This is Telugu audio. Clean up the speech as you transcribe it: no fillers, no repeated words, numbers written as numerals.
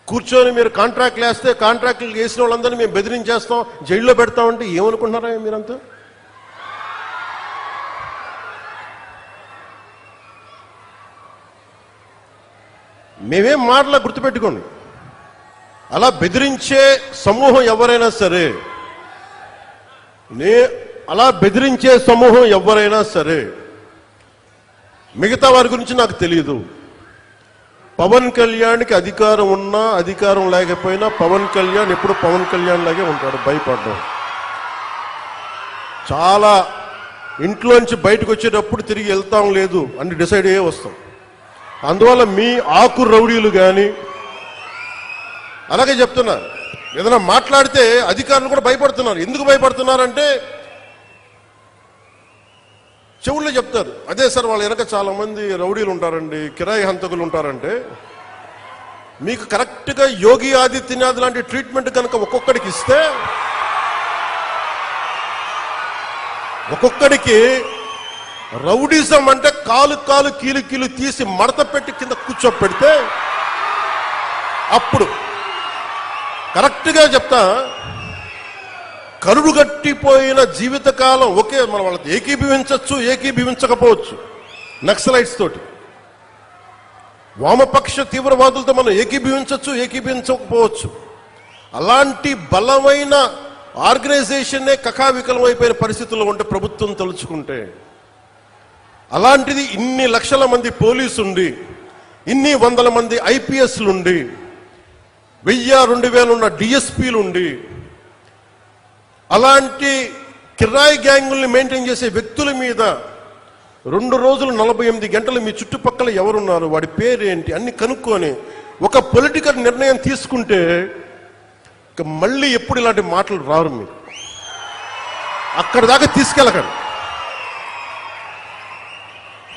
కూర్చొని మీరు కాంట్రాక్ట్లు వేస్తే కాంట్రాక్ట్లు వేసిన వాళ్ళందరినీ మేము బెదిరించేస్తాం, జైల్లో పెడతామంటే ఏమనుకుంటున్నారా మీరంతా? మేమేం మాటలా గుర్తుపెట్టుకోండి. అలా బెదిరించే సమూహం ఎవరైనా సరే, అలా బెదిరించే సమూహం ఎవరైనా సరే, మిగతా వారి గురించి నాకు తెలియదు. పవన్ కళ్యాణ్కి అధికారం ఉన్నా అధికారం లేకపోయినా పవన్ కళ్యాణ్ ఎప్పుడు పవన్ కళ్యాణ్ లాగే ఉంటాడు, భయపడ్డాం. చాలా ఇంట్లోంచి బయటకు వచ్చేటప్పుడు తిరిగి వెళ్తాం లేదు అని డిసైడ్ అయ్యే వస్తాం. అందువల్ల మీ ఆకు రౌడీలు కానీ అలాగే చెప్తున్నారు. ఏదైనా మాట్లాడితే అధికారులు కూడా భయపడుతున్నారు. ఎందుకు భయపడుతున్నారంటే చెవుల్లో చెప్తారు, అదే సార్ వాళ్ళ వెనక చాలా మంది రౌడీలు ఉంటారండి, కిరాయి హంతకులు ఉంటారంటే, మీకు కరెక్ట్గా యోగి ఆదిత్యనాథ్ లాంటి ట్రీట్మెంట్ కనుక ఒక్కొక్కడికి ఇస్తే, ఒక్కొక్కడికి రౌడీజం అంటే కాలు కాలు కీలు కీలు తీసి మడత పెట్టి కింద కూర్చోపెడితే, అప్పుడు కరెక్ట్గా చెప్తా, కరుడు గట్టిపోయిన జీవితకాలం ఒకే మన వాళ్ళతో ఏకీభవించవచ్చు, ఏకీభవించకపోవచ్చు. నక్సలైట్స్ తోటి, వామపక్ష తీవ్రవాదులతో మనం ఏకీభవించవచ్చు, ఏకీభవించకపోవచ్చు. అలాంటి బలమైన ఆర్గనైజేషన్నే కకావికలమైపోయిన పరిస్థితుల్లో ఉంటే ప్రభుత్వం తలుచుకుంటే, అలాంటిది ఇన్ని లక్షల మంది పోలీసు ఉండి, ఇన్ని వందల మంది ఐపీఎస్లుండి, 1000-2000 ఉన్న డిఎస్పీలు ఉండి, అలాంటి కిరాయి గ్యాంగుల్ని మెయింటైన్ చేసే వ్యక్తుల మీద 2 రోజులు 48 గంటలు మీ చుట్టుపక్కల ఎవరున్నారు, వాడి పేరేంటి అన్ని కనుక్కొని ఒక పొలిటికల్ నిర్ణయం తీసుకుంటే మళ్ళీ ఎప్పుడు ఇలాంటి మాటలు రారు. మీరు అక్కడి దాకా తీసుకెళ్ళకండి.